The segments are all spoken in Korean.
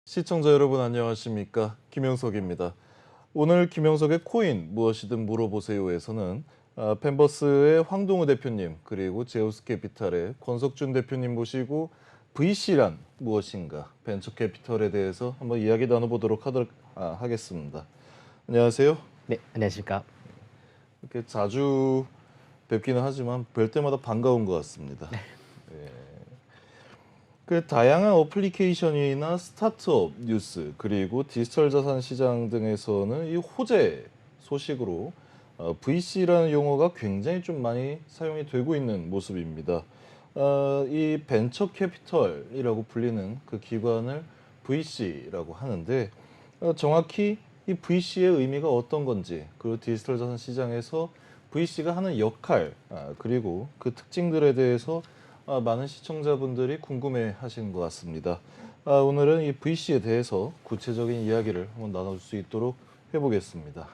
시청자 여러분 안녕하십니까? 김영석입니다. 오늘 김영석의 코인 무엇이든 물어보세요에서는 펜버스의 황동우 대표님 그리고 제우스캐피탈의 권석준 대표님 모시고 VC란 무엇인가 벤처캐피털에 대해서 한번 이야기 나눠보도록 하겠습니다. 안녕하세요. 네, 안녕하십니까. 이렇게 자주 뵙기는 하지만 뵐 때마다 반가운 것 같습니다. 예. 그 다양한 어플리케이션이나 스타트업 뉴스 그리고 디지털 자산 시장 등에서는 이 호재 소식으로 VC라는 용어가 굉장히 좀 많이 사용이 되고 있는 모습입니다. 이 벤처 캐피털이라고 불리는 그 기관을 VC라고 하는데 정확히 이 VC의 의미가 어떤 건지 그리고 디지털 자산 시장에서 VC가 하는 역할 그리고 그 특징들에 대해서 많은 시청자분들이 궁금해하시는 것 같습니다. 오늘은 이 VC에 대해서 구체적인 이야기를 한번 나눠줄 수 있도록 해보겠습니다.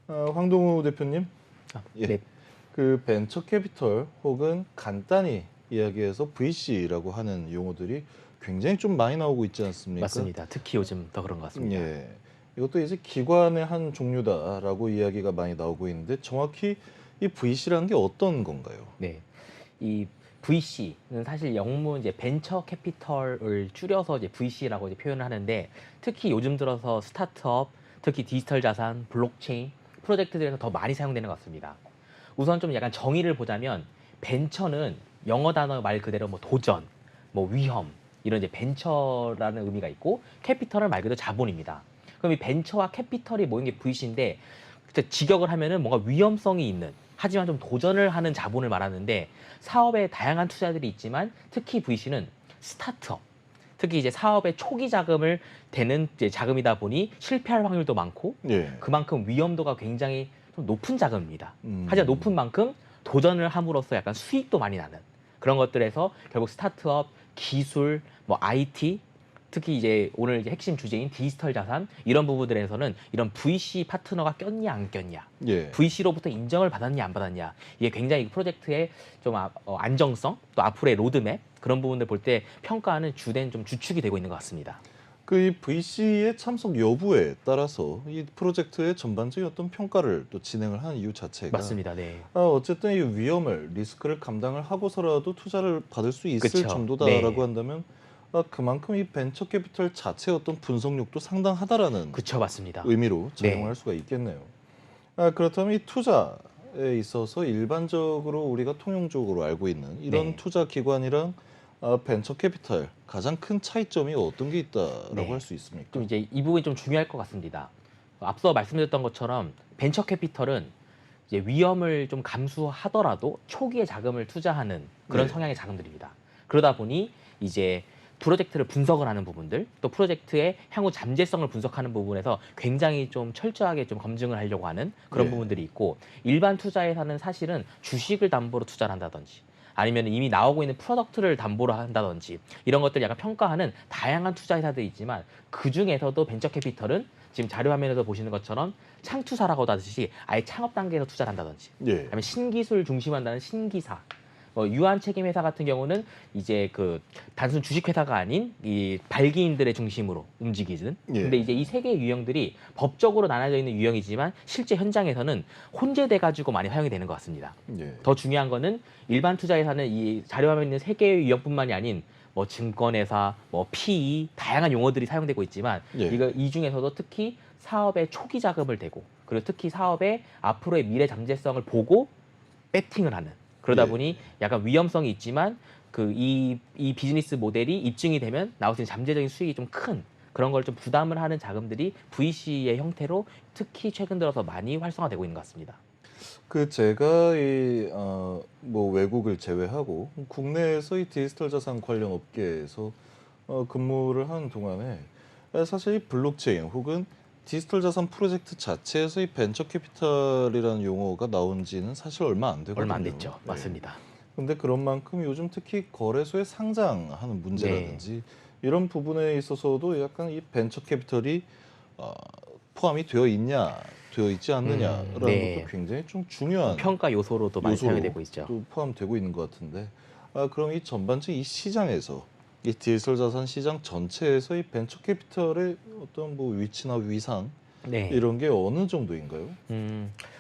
황동우 대표님, 예, 네, 그 벤처 캐피털 혹은 간단히 이야기해서 VC라고 하는 용어들이 굉장히 좀 많이 나오고 있지 않습니까? 맞습니다. 특히 요즘 더 그런 것 같습니다. 예, 이것도 이제 기관의 한 종류다라고 이야기가 많이 나오고 있는데 정확히 이 VC라는 게 어떤 건가요? 네, 이 VC는 사실 영문 이제 벤처 캐피털을 줄여서 이제 VC라고 이제 표현을 하는데 특히 요즘 들어서 스타트업, 특히 디지털 자산, 블록체인 프로젝트들에서 더 많이 사용되는 것 같습니다. 우선 좀 약간 정의를 보자면 벤처는 영어 단어 말 그대로 뭐 도전, 뭐 위험 이런 이제 벤처라는 의미가 있고 캐피털은 말 그대로 자본입니다. 그럼 이 벤처와 캐피털이 모인 게 VC인데 직역을 하면은 뭔가 위험성이 있는 하지만 좀 도전을 하는 자본을 말하는데 사업에 다양한 투자들이 있지만 특히 VC는 스타트업 특히 이제 사업의 초기 자금을 대는 이제 자금이다 보니 실패할 확률도 많고 예. 그만큼 위험도가 굉장히 좀 높은 자금입니다. 하지만 높은 만큼 도전을 함으로써 약간 수익도 많이 나는 그런 것들에서 결국 스타트업, 기술, 뭐 IT 특히 이제 오늘 이제 핵심 주제인 디지털 자산 이런 부분들에서는 이런 VC 파트너가 꼈냐 안 꼈냐, 예. VC로부터 인정을 받았냐 안 받았냐 이게 굉장히 이 프로젝트의 좀 안정성 또 앞으로의 로드맵 그런 부분들 볼 때 평가하는 주된 좀 주축이 되고 있는 것 같습니다. 그 이 VC의 참석 여부에 따라서 이 프로젝트의 전반적인 어떤 평가를 또 진행을 하는 이유 자체가 맞습니다. 네. 어쨌든 이 위험을 리스크를 감당을 하고서라도 투자를 받을 수 있을 그쵸. 정도다라고 네. 한다면 그만큼 이 벤처 캐피털 자체의 어떤 분석력도 상당하다라는 그쵸, 맞습니다. 의미로 작용할 네. 수가 있겠네요. 그렇다면 이 투자에 있어서 일반적으로 우리가 통용적으로 알고 있는 이런 네. 투자 기관이랑 벤처 캐피탈 가장 큰 차이점이 어떤 게 있다라고 네. 할 수 있습니까? 좀 이제 이 부분이 좀 중요할 것 같습니다. 앞서 말씀드렸던 것처럼 벤처 캐피털은 이제 위험을 좀 감수하더라도 초기에 자금을 투자하는 그런 네. 성향의 자금들입니다. 그러다 보니 이제 프로젝트를 분석을 하는 부분들, 또 프로젝트의 향후 잠재성을 분석하는 부분에서 굉장히 좀 철저하게 좀 검증을 하려고 하는 그런 예. 부분들이 있고, 일반 투자에서는 사실은 주식을 담보로 투자를 한다든지 아니면 이미 나오고 있는 프로덕트를 담보로 한다든지 이런 것들 약간 평가하는 다양한 투자 회사들이 있지만 그 중에서도 벤처 캐피털은 지금 자료 화면에서 보시는 것처럼 창투사라고 하듯이 아예 창업 단계에서 투자를 한다든지 예. 아니면 신기술 중심한다는 신기사, 유한 책임 회사 같은 경우는 이제 그 단순 주식 회사가 아닌 이 발기인들의 중심으로 움직이는. 예. 근데 이제 이 세 개의 유형들이 법적으로 나눠져 있는 유형이지만 실제 현장에서는 혼재돼 가지고 많이 사용이 되는 것 같습니다. 예. 더 중요한 거는 일반 투자회사는 이 자료 화면에 있는 세 개의 유형뿐만이 아닌 뭐 증권회사, 뭐 PE 다양한 용어들이 사용되고 있지만 예. 이 중에서도 특히 사업의 초기 자금을 대고 그리고 특히 사업의 앞으로의 미래 잠재성을 보고 배팅을 하는 그러다 예. 보니 약간 위험성이 있지만 그 이 비즈니스 모델이 입증이 되면 나올 수 있는 잠재적인 수익이 좀 큰 그런 걸 좀 부담을 하는 자금들이 VC의 형태로 특히 최근 들어서 많이 활성화되고 있는 것 같습니다. 그 제가 뭐 외국을 제외하고 국내에서 이 디지털 자산 관련 업계에서 근무를 하는 동안에 사실 이 블록체인 혹은 디지털 자산 프로젝트 자체에서 이 벤처 캐피탈이라는 용어가 나온 지는 사실 얼마 안 되거든요. 얼마 안 됐죠. 네. 맞습니다. 근데 그런 만큼 요즘 특히 거래소에 상장하는 문제라든지 이런 부분에 있어서도 약간 이 벤처 캐피털이 포함이 되어 있냐, 되어 있지 않느냐라는 네. 것도 굉장히 좀 중요한 평가 요소로도 많이 요소로 사용되고 있죠. 또 포함되고 있는 것 같은데, 그럼 이 전반적인 이 시장에서 이 디지털 자산 시장 전체에서 이 벤처 캐피털의 어떤 뭐 위치나 위상 네. 이런 게 어느 정도인가요?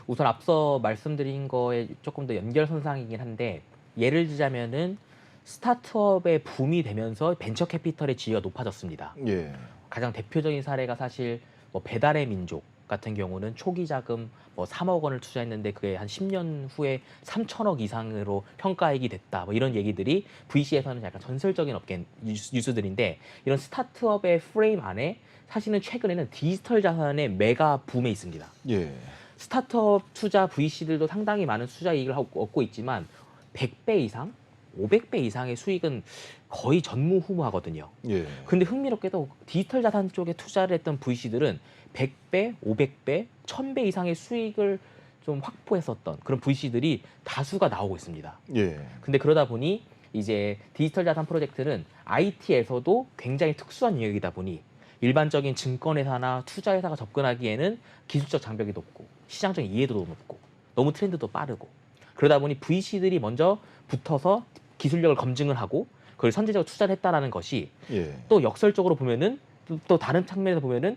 우선 앞서 말씀드린 거에 조금 더 연결선상이긴 한데 예를 들자면은 스타트업의 붐이 되면서 벤처 캐피털의 지위가 높아졌습니다. 예. 가장 대표적인 사례가 사실 뭐 배달의 민족 같은 경우는 초기 자금 뭐 3억 원을 투자했는데 그게 한 10년 후에 3천억 이상으로 평가액이 됐다. 뭐 이런 얘기들이 VC에서는 약간 전설적인 업계 뉴스들인데 이런 스타트업의 프레임 안에 사실은 최근에는 디지털 자산의 메가 붐에 있습니다. 예. 스타트업 투자 VC들도 상당히 많은 투자 이익을 얻고 있지만 100배 이상, 500배 이상의 수익은 거의 전무후무하거든요. 예. 근데 흥미롭게도 디지털 자산 쪽에 투자를 했던 VC들은 100배, 500배, 1000배 이상의 수익을 좀 확보했었던 그런 VC들이 다수가 나오고 있습니다. 예. 근데 그러다 보니 이제 디지털 자산 프로젝트는 IT에서도 굉장히 특수한 영역이다 보니 일반적인 증권회사나 투자회사가 접근하기에는 기술적 장벽이 높고 시장적인 이해도도 높고 너무 트렌드도 빠르고 그러다 보니 VC들이 먼저 붙어서 기술력을 검증을 하고 그걸 선제적으로 투자를 했다라는 것이 예. 또 역설적으로 보면은 또 다른 측면에서 보면은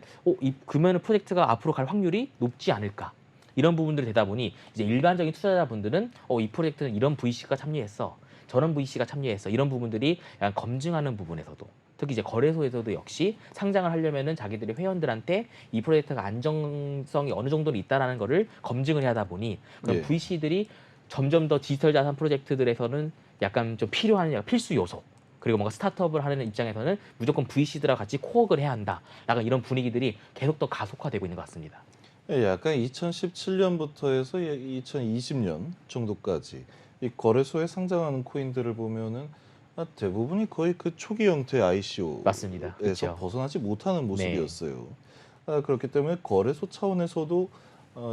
그러면 프로젝트가 앞으로 갈 확률이 높지 않을까 이런 부분들이 되다 보니 이제 일반적인 투자자분들은 이 프로젝트는 이런 VC가 참여했어 저런 VC가 참여했어 이런 부분들이 약간 검증하는 부분에서도 특히 이제 거래소에서도 역시 상장을 하려면은 자기들의 회원들한테 이 프로젝트가 안정성이 어느 정도는 있다라는 거를 검증을 해야 하다 보니 그럼 예. VC들이 점점 더 디지털 자산 프로젝트들에서는 약간 좀 필요한 약간 필수 요소 그리고 뭔가 스타트업을 하는 입장에서는 무조건 VC들과 같이 코업을 해야 한다. 약간 이런 분위기들이 계속 더 가속화되고 있는 것 같습니다. 예, 약간 2017년부터 해서 2020년 정도까지 이 거래소에 상장하는 코인들을 보면은 대부분이 거의 그 초기 형태의 ICO에서 맞습니다. 그렇죠. 벗어나지 못하는 네. 모습이었어요. 그렇기 때문에 거래소 차원에서도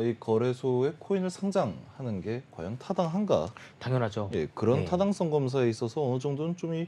이 거래소에 코인을 상장하는 게 과연 타당한가? 당연하죠. 예, 그런 네. 타당성 검사에 있어서 어느 정도는 좀 이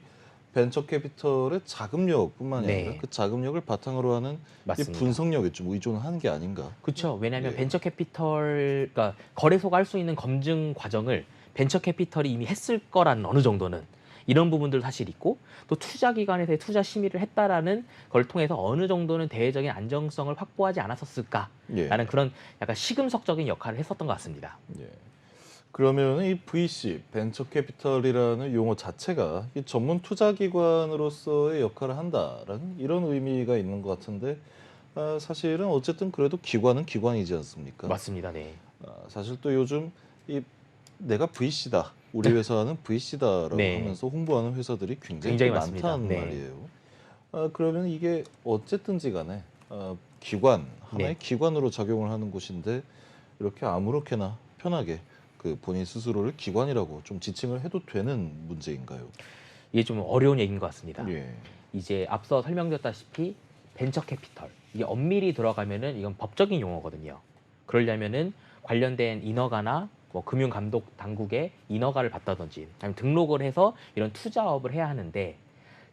벤처 캐피털의 자금력뿐만이 네. 아니라 그 자금력을 바탕으로 하는 이 맞습니다. 분석력에 좀 의존하는 게 아닌가? 그렇죠. 왜냐하면 예. 벤처 캐피털, 그러니까 거래소가 할 수 있는 검증 과정을 벤처 캐피털이 이미 했을 거라는 어느 정도는 이런 부분들 사실 있고 또 투자 기관에서의 투자 심의를 했다라는 걸 통해서 어느 정도는 대외적인 안정성을 확보하지 않았었을까라는 예. 그런 약간 시금석적인 역할을 했었던 것 같습니다. 예. 그러면 이 VC, 벤처 캐피털이라는 용어 자체가 이 전문 투자 기관으로서의 역할을 한다라는 이런 의미가 있는 것 같은데 사실은 어쨌든 그래도 기관은 기관이지 않습니까? 맞습니다. 네. 사실 또 요즘 이 내가 VC다, 우리 회사는 VC다라고 네. 하면서 홍보하는 회사들이 굉장히 굉장히 또 많습니다. 많다는 네. 말이에요. 그러면 이게 어쨌든지 간에 기관, 하나의 네. 기관으로 작용을 하는 곳인데 이렇게 아무렇게나 편하게 그 본인 스스로를 기관이라고 좀 지칭을 해도 되는 문제인가요? 이게 좀 어려운 얘기인 것 같습니다. 예. 이제 앞서 설명드렸다시피 벤처 캐피털 이게 엄밀히 들어가면은 이건 법적인 용어거든요. 그러려면은 관련된 인허가나 뭐 금융감독 당국의 인허가를 받다든지 아니면 등록을 해서 이런 투자업을 해야 하는데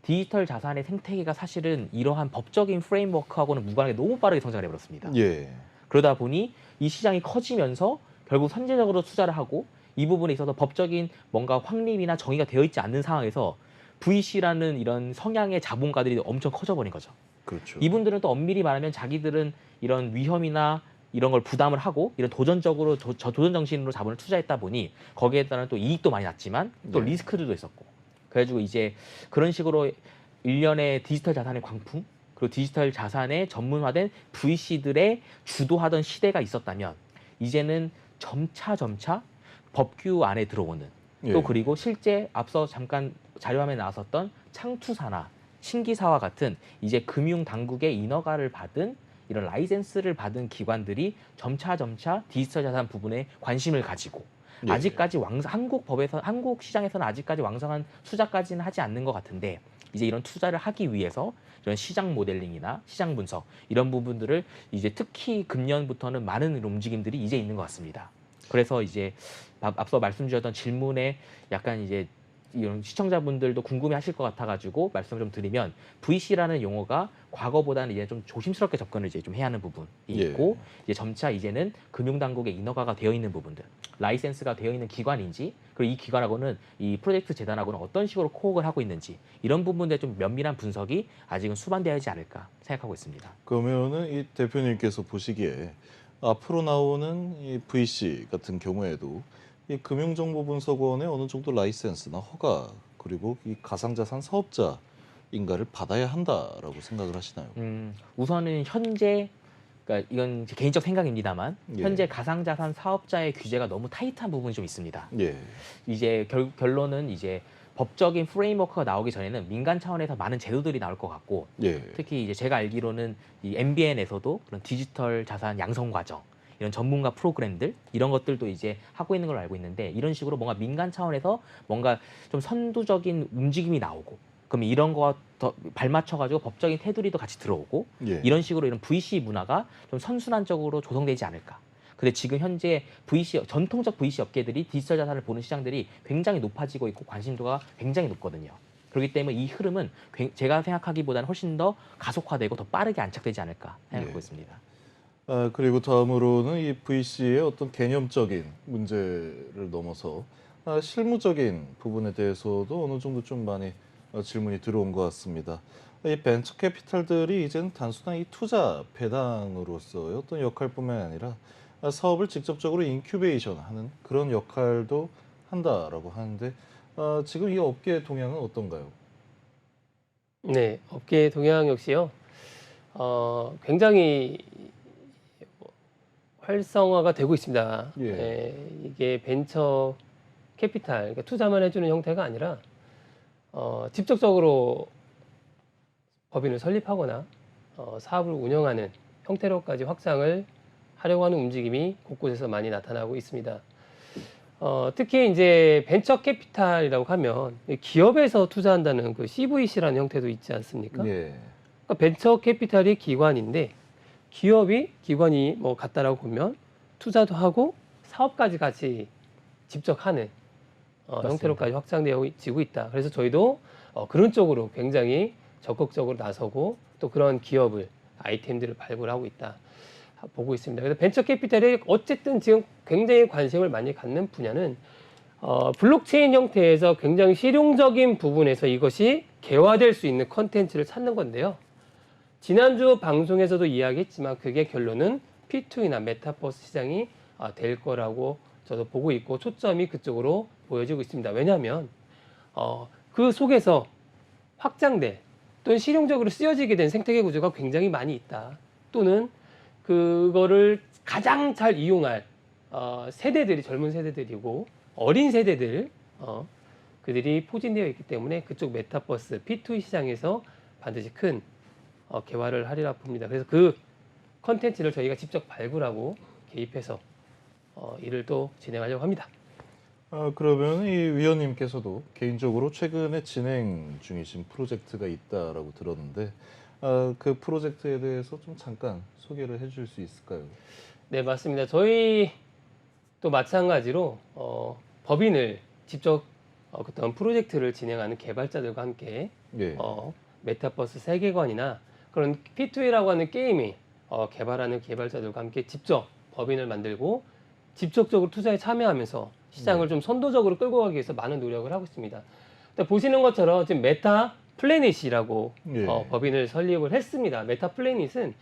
디지털 자산의 생태계가 사실은 이러한 법적인 프레임워크하고는 무관하게 너무 빠르게 성장을 해버렸습니다. 예. 그러다 보니 이 시장이 커지면서 결국 선제적으로 투자를 하고 이 부분에 있어서 법적인 뭔가 확립이나 정의가 되어 있지 않는 상황에서 VC라는 이런 성향의 자본가들이 엄청 커져버린 거죠. 그렇죠. 이분들은 또 엄밀히 말하면 자기들은 이런 위험이나 이런 걸 부담을 하고 이런 도전적으로 도전 정신으로 자본을 투자했다 보니 거기에 따른 또 이익도 많이 났지만 또 네. 리스크들도 있었고 그래가지고 이제 그런 식으로 일련의 디지털 자산의 광풍 그리고 디지털 자산에 전문화된 VC들의 주도하던 시대가 있었다면 이제는 점차 법규 안에 들어오는 예. 또 그리고 실제 앞서 잠깐 자료화면에 나왔었던 창투사나 신기사와 같은 이제 금융 당국의 인허가를 받은 이런 라이센스를 받은 기관들이 점차 디지털 자산 부분에 관심을 가지고 예. 아직까지 한국 시장에서는 아직까지 왕성한 투자까지는 하지 않는 것 같은데 이제 이런 투자를 하기 위해서 이런 시장 모델링이나 시장 분석 이런 부분들을 이제 특히 금년부터는 많은 움직임들이 이제 있는 것 같습니다. 그래서 이제 앞서 말씀 주셨던 질문에 약간 이제 이런 시청자분들도 궁금해하실 것 같아가지고 말씀을 좀 드리면 VC라는 용어가 과거보다는 이제 좀 조심스럽게 접근을 이제 좀 해야 하는 부분이 있고 이제 점차 이제는 금융당국의 인허가가 되어 있는 부분들, 라이센스가 되어 있는 기관인지 그리고 이 기관하고는 이 프로젝트 재단하고는 어떤 식으로 코업을 하고 있는지 이런 부분들에 좀 면밀한 분석이 아직은 수반되어야 하지 않을까 생각하고 있습니다. 그러면은 이 대표님께서 보시기에 앞으로 나오는 이 VC 같은 경우에도 이 금융정보분석원의 어느 정도 라이센스나 허가 그리고 이 가상자산 사업자인가를 받아야 한다라고 생각을 하시나요? 우선은 현재 그러니까 이건 제 개인적 생각입니다만 예. 현재 가상자산 사업자의 규제가 너무 타이트한 부분이 좀 있습니다. 예, 이제 결론은 이제 법적인 프레임워크가 나오기 전에는 민간 차원에서 많은 제도들이 나올 것 같고 예, 특히 이제 제가 알기로는 이 MBN에서도 그런 디지털 자산 양성 과정 이런 전문가 프로그램들 이런 것들도 이제 하고 있는 걸로 알고 있는데 이런 식으로 뭔가 민간 차원에서 뭔가 좀 선두적인 움직임이 나오고 그러면 이런 거와 더 발맞춰가지고 법적인 테두리도 같이 들어오고 예. 이런 식으로 이런 VC 문화가 좀 선순환적으로 조성되지 않을까. 근데 지금 현재 VC 전통적 VC 업계들이 디지털 자산을 보는 시장들이 굉장히 높아지고 있고 관심도가 굉장히 높거든요. 그렇기 때문에 이 흐름은 제가 생각하기보다는 훨씬 더 가속화되고 더 빠르게 안착되지 않을까 생각하고 예. 있습니다. 그리고 다음으로는 이 VC의 어떤 개념적인 문제를 넘어서 실무적인 부분에 대해서도 어느 정도 좀 많이 질문이 들어온 것 같습니다. 이 벤처 캐피탈들이 이제는 단순한 이 투자 배당으로서의 어떤 역할뿐만 아니라 사업을 직접적으로 인큐베이션하는 그런 역할도 한다라고 하는데 지금 이 업계의 동향은 어떤가요? 네, 업계 동향 역시요. 굉장히 활성화가 되고 있습니다. 예. 이게 벤처 캐피탈, 그러니까 투자만 해주는 형태가 아니라 직접적으로 법인을 설립하거나 사업을 운영하는 형태로까지 확장을 하려고 하는 움직임이 곳곳에서 많이 나타나고 있습니다. 특히 이제 벤처 캐피탈이라고 하면 기업에서 투자한다는 그 CVC라는 형태도 있지 않습니까? 예. 그러니까 벤처 캐피탈이 기관인데 기관이 뭐 같다라고 보면 투자도 하고 사업까지 같이 직접 하는 형태로까지 확장되어지고 있다. 그래서 저희도 그런 쪽으로 굉장히 적극적으로 나서고 또 그런 기업을 아이템들을 발굴하고 있다 보고 있습니다. 그래서 벤처 캐피탈이 어쨌든 지금 굉장히 관심을 많이 갖는 분야는 블록체인 형태에서 굉장히 실용적인 부분에서 이것이 개화될 수 있는 컨텐츠를 찾는 건데요. 지난주 방송에서도 이야기했지만 그게 결론은 P2E나 메타버스 시장이 될 거라고 저도 보고 있고 초점이 그쪽으로 보여지고 있습니다. 왜냐하면 그 속에서 확장돼 또는 실용적으로 쓰여지게 된 생태계 구조가 굉장히 많이 있다. 또는 그거를 가장 잘 이용할 세대들이 젊은 세대들이고 어린 세대들 그들이 포진되어 있기 때문에 그쪽 메타버스 P2E 시장에서 반드시 큰 개발을 하리라 봅니다. 그래서 그 컨텐츠를 저희가 직접 발굴하고 개입해서 일을 또 진행하려고 합니다. 그러면 이 위원님께서도 개인적으로 최근에 진행 중이신 프로젝트가 있다라고 들었는데 그 프로젝트에 대해서 좀 잠깐 소개를 해줄 수 있을까요? 네, 맞습니다. 저희 또 마찬가지로 법인을 직접 어떤 프로젝트를 진행하는 개발자들과 함께 예. 메타버스 세계관이나 그런 P2E라고 하는 게임이 개발하는 개발자들과 함께 직접 법인을 만들고 직접적으로 투자에 참여하면서 시장을 좀 선도적으로 끌고 가기 위해서 많은 노력을 하고 있습니다. 보시는 것처럼 지금 메타 플래닛이라고 예. 법인을 설립을 했습니다. 메타 플래닛은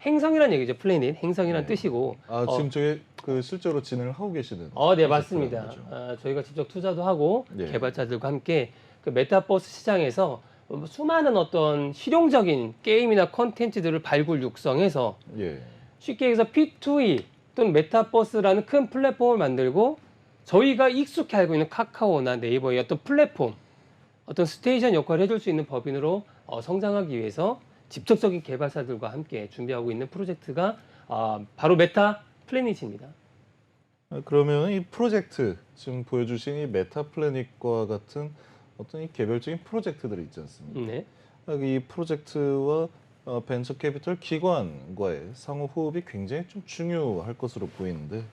행성이란 얘기죠. 플래닛, 행성이란 네. 뜻이고. 지금 저희 그 실제로 진행을 하고 계시는 네, 프로젝트라는 맞습니다. 거죠. 저희가 직접 투자도 하고 예. 개발자들과 함께 그 메타버스 시장에서 수많은 어떤 실용적인 게임이나 컨텐츠들을 발굴 육성해서 예. 쉽게 얘기해서 P2E 또는 메타버스라는 큰 플랫폼을 만들고 저희가 익숙해 알고 있는 카카오나 네이버의 어떤 플랫폼, 어떤 스테이션 역할을 해줄 수 있는 법인으로 성장하기 위해서 직접적인 개발사들과 함께 준비하고 있는 프로젝트가 바로 메타 플래닛입니다. 그러면 이 프로젝트 지금 보여주신 이 메타 플래닛과 같은 어떤 이 개별적인 프로젝트들이 있지 않습니까? 네. 이 프로젝트와 벤처 캐피털 기관과의 상호 호흡이 굉장히 좀 중요할 것으로 보이는데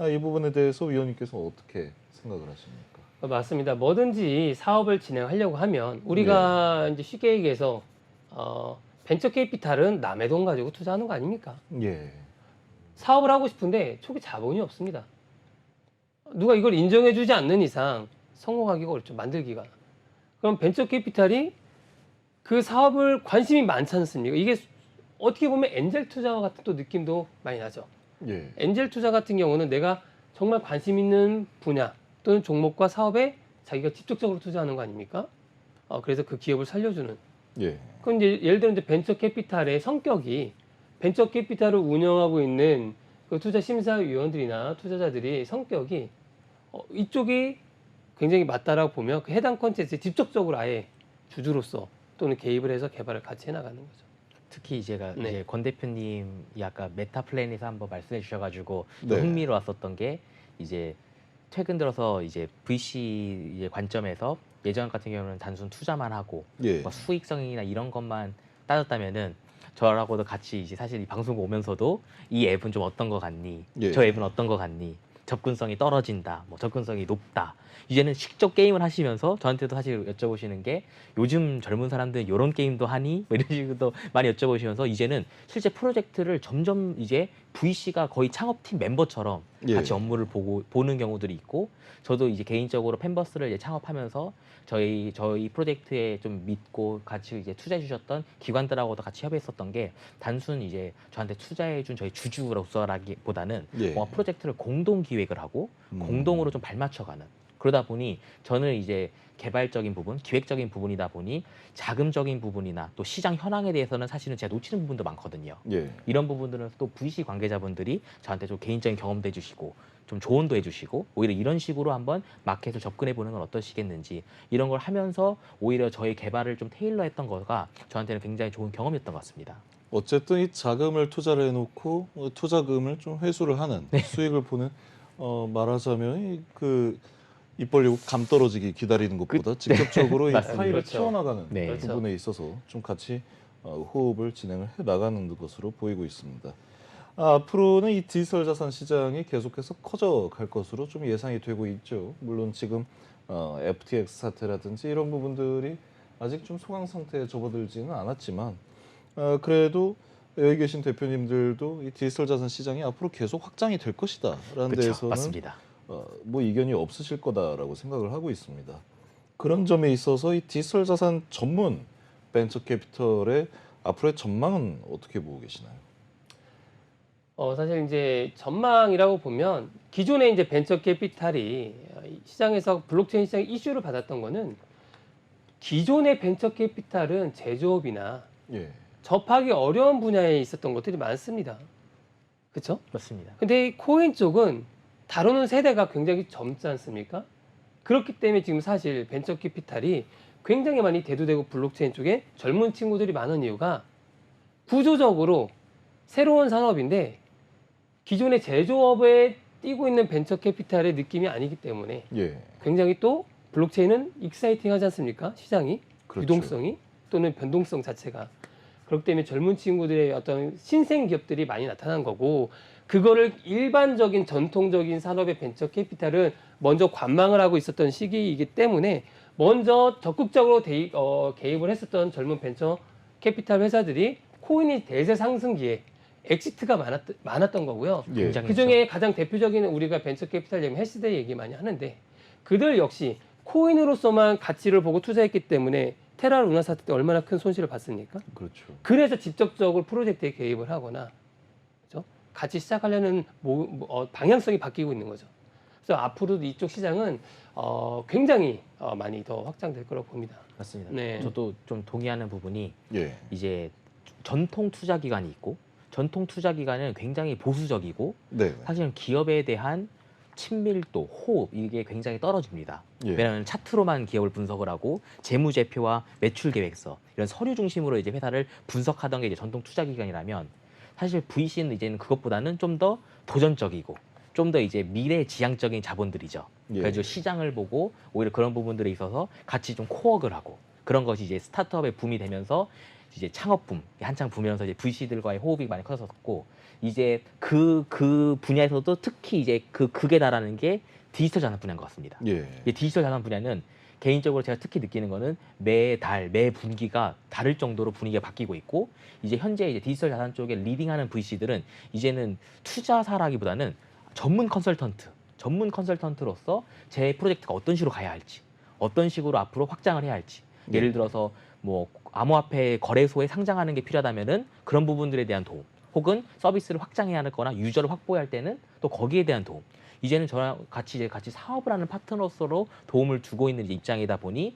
이 부분에 대해서 위원님께서 어떻게 생각을 하십니까? 맞습니다. 뭐든지 사업을 진행하려고 하면 우리가 이제 쉽게 얘기해서 벤처 캐피탈은 남의 돈 가지고 투자하는 거 아닙니까? 예. 사업을 하고 싶은데 초기 자본이 없습니다. 누가 이걸 인정해주지 않는 이상 성공하기가 어렵죠. 만들기가. 그럼 벤처 캐피탈이 그 사업을 관심이 많지 않습니까? 이게 어떻게 보면 엔젤 투자와 같은 또 느낌도 많이 나죠. 예. 엔젤 투자 같은 경우는 내가 정말 관심 있는 분야 또는 종목과 사업에 자기가 직접적으로 투자하는 거 아닙니까? 그래서 그 기업을 살려주는. 예. 그럼 이제 예를 들어 이제 벤처 캐피탈의 성격이 벤처 캐피탈을 운영하고 있는 그 투자 심사위원들이나 투자자들이 성격이 이쪽이 굉장히 맞다라고 보면 그 해당 컨텐츠에 직접적으로 아예 주주로서 또는 개입을 해서 개발을 같이 해나가는 거죠. 특히 제가 네. 이제 권 대표님이 아까 메타 플랜에서 한번 말씀해 주셔가지고 좀 네. 흥미로웠었던 게 이제 최근 들어서 이제 VC 이제 관점에서 예전 같은 경우는 단순 투자만 하고 예. 뭐 수익성이나 이런 것만 따졌다면은 저라고도 같이 이제 사실 이 방송 오면서도 이 앱은 좀 어떤 거 같니? 예. 저 앱은 어떤 거 같니? 접근성이 떨어진다, 뭐 접근성이 높다. 이제는 직접 게임을 하시면서 저한테도 사실 여쭤보시는 게 요즘 젊은 사람들은 이런 게임도 하니? 뭐 이런 식으로 많이 여쭤보시면서 이제는 실제 프로젝트를 점점 이제 VC가 거의 창업팀 멤버처럼 예. 같이 업무를 보는 경우들이 있고 저도 이제 개인적으로 펜버스를 이제 창업하면서 저희 프로젝트에 좀 믿고 같이 이제 투자해 주셨던 기관들하고도 같이 협의했었던 게 단순 이제 저한테 투자해 준 저희 주주로서라기보다는 예. 뭔가 프로젝트를 공동 기획을 하고 공동으로 좀 발맞춰가는 그러다 보니 저는 이제 개발적인 부분, 기획적인 부분이다 보니 자금적인 부분이나 또 시장 현황에 대해서는 사실은 제가 놓치는 부분도 많거든요. 예. 이런 부분들은 또 VC 관계자분들이 저한테 좀 개인적인 경험도 해주시고 좀 조언도 해주시고 오히려 이런 식으로 한번 마켓을 접근해 보는 건 어떠시겠는지 이런 걸 하면서 오히려 저희 개발을 좀 테일러했던 거가 저한테는 굉장히 좋은 경험이었던 것 같습니다. 어쨌든 이 자금을 투자를 해놓고 투자금을 좀 회수를 하는 네. 수익을 보는 말하자면 입 벌리고 감 떨어지기 기다리는 것보다 직접적으로 이 맞습니다. 파일을 그렇죠. 키워나가는 네. 그렇죠. 부분에 있어서 좀 같이 호흡을 진행을 해 나가는 것으로 보이고 있습니다. 앞으로는 이 디지털 자산 시장이 계속해서 커져갈 것으로 좀 예상이 되고 있죠. 물론 지금 FTX 사태라든지 이런 부분들이 아직 좀 소강 상태에 접어들지는 않았지만 그래도 여기 계신 대표님들도 이 디지털 자산 시장이 앞으로 계속 확장이 될 것이다라는 그렇죠, 데에서는 맞습니다. 뭐 이견이 없으실 거다라고 생각을 하고 있습니다. 그런 점에 있어서 이 디지털 자산 전문 벤처 캐피털의 앞으로의 전망은 어떻게 보고 계시나요? 사실 이제 전망이라고 보면 기존의 이제 벤처 캐피탈이 시장에서 블록체인 시장 이슈를 받았던 거는 기존의 벤처 캐피탈은 제조업이나 예, 접하기 어려운 분야에 있었던 것들이 많습니다. 그렇죠? 맞습니다. 근데 이 코인 쪽은 다루는 세대가 굉장히 젊지 않습니까? 그렇기 때문에 지금 사실 벤처 캐피탈이 굉장히 많이 대두되고 블록체인 쪽에 젊은 친구들이 많은 이유가 구조적으로 새로운 산업인데 기존의 제조업에 뛰고 있는 벤처 캐피탈의 느낌이 아니기 때문에 예, 굉장히 또 블록체인은 익사이팅하지 않습니까? 시장이 그렇죠. 유동성이 또는 변동성 자체가 그렇기 때문에 젊은 친구들의 어떤 신생 기업들이 많이 나타난 거고 그거를 일반적인 전통적인 산업의 벤처 캐피탈은 먼저 관망을 하고 있었던 시기이기 때문에 먼저 적극적으로 개입을 했었던 젊은 벤처 캐피탈 회사들이 코인이 대세 상승기에 엑시트가 많았던 거고요. 예, 굉장히 그 중에 가장 대표적인 우리가 벤처 캐피탈 얘기하면 헬스데이 얘기 많이 하는데 그들 역시 코인으로서만 가치를 보고 투자했기 때문에 테라 루나 사태 때 얼마나 큰 손실을 봤습니까? 그렇죠. 그래서 직접적으로 프로젝트에 개입을 하거나 그렇죠? 같이 시작하려는 방향성이 바뀌고 있는 거죠. 그래서 앞으로도 이쪽 시장은 굉장히 많이 더 확장될 거라고 봅니다. 맞습니다. 네. 저도 좀 동의하는 부분이 예, 이제 전통 투자 기관이 있고 전통 투자 기관은 굉장히 보수적이고 네, 사실은 기업에 대한 친밀도, 호흡 이게 굉장히 떨어집니다. 예, 왜냐하면 차트로만 기업을 분석을 하고 재무제표와 매출 계획서 이런 서류 중심으로 이제 회사를 분석하던 게 이제 전통 투자 기관이라면 사실 VC는 이제는 그것보다는 좀 더 도전적이고 좀 더 이제 미래 지향적인 자본들이죠. 예. 그래서 시장을 보고 오히려 그런 부분들에 있어서 같이 좀 코어를 하고 그런 것이 이제 스타트업의 붐이 되면서 이제 창업 붐 한창 부면서 이제 VC들과의 호흡이 많이 커졌었고 이제 그 분야에서도 특히 이제 극에 달하는 게 디지털 자산 분야인 것 같습니다. 예. 이 디지털 자산 분야는 개인적으로 제가 특히 느끼는 거는 매달, 매 분기가 다를 정도로 분위기가 바뀌고 있고 이제 현재 이제 디지털 자산 쪽에 리딩하는 VC들은 이제는 투자사라기보다는 전문 컨설턴트로서 제 프로젝트가 어떤 식으로 가야 할지, 어떤 식으로 앞으로 확장을 해야 할지. 예를 들어서 뭐 암호화폐 거래소에 상장하는 게 필요하다면은 그런 부분들에 대한 도움, 혹은 서비스를 확장해야 하거나 유저를 확보해야 할 때는 또 거기에 대한 도움. 이제는 저랑 같이 사업을 하는 파트너로서 도움을 주고 있는 이제 입장이다 보니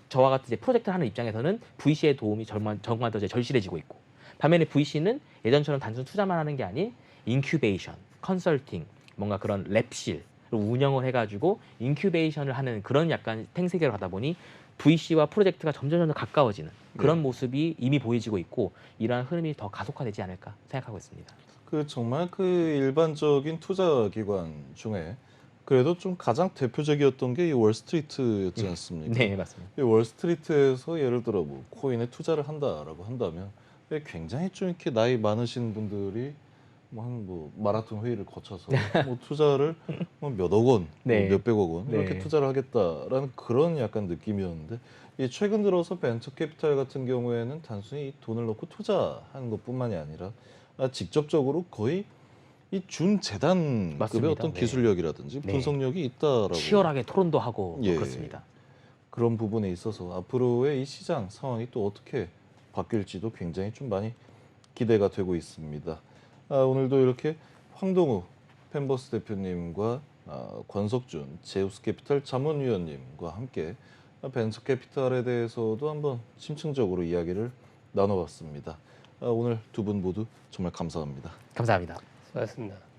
저와 같은 이제 프로젝트를 하는 입장에서는 VC의 도움이 정말 더 이제 절실해지고 있고, 반면에 VC는 예전처럼 단순 투자만 하는 게 아닌 인큐베이션, 컨설팅, 뭔가 그런 랩실 운영을 해가지고 인큐베이션을 하는 그런 약간 생태계로 가다 보니 VC와 프로젝트가 점점 가까워지는 그런 모습이 이미 보여지고 있고, 이러한 흐름이 더 가속화되지 않을까 생각하고 있습니다. 그 정말 그 일반적인 투자 기관 중에 그래도 좀 가장 대표적이었던 게 이 월스트리트였지 않습니까? 네, 맞습니다. 이 월스트리트에서 예를 들어 뭐 코인에 투자를 한다라고 한다면 굉장히 좀 이렇게 나이 많으신 분들이 뭐 마라톤 회의를 거쳐서 뭐 투자를 뭐 몇억 원, 네. 뭐 몇백억 원 이렇게 네. 투자를 하겠다라는 그런 약간 느낌이었는데, 이 최근 들어서 벤처 캐피탈 같은 경우에는 단순히 돈을 넣고 투자하는 것뿐만이 아니라 직접적으로 거의 이 준재단급의 맞습니다. 어떤 네. 기술력이라든지 네. 분석력이 있다라고 치열하게 토론도 하고 예. 그렇습니다. 그런 부분에 있어서 앞으로의 이 시장 상황이 또 어떻게 바뀔지도 굉장히 좀 많이 기대가 되고 있습니다. 오늘도 이렇게 황동우 펜버스 대표님과 권석준 제우스캐피탈 자문위원님과 함께 벤처 캐피탈에 대해서도 한번 심층적으로 이야기를 나눠봤습니다. 오늘 두 분 모두 정말 감사합니다. 감사합니다. 수고하셨습니다.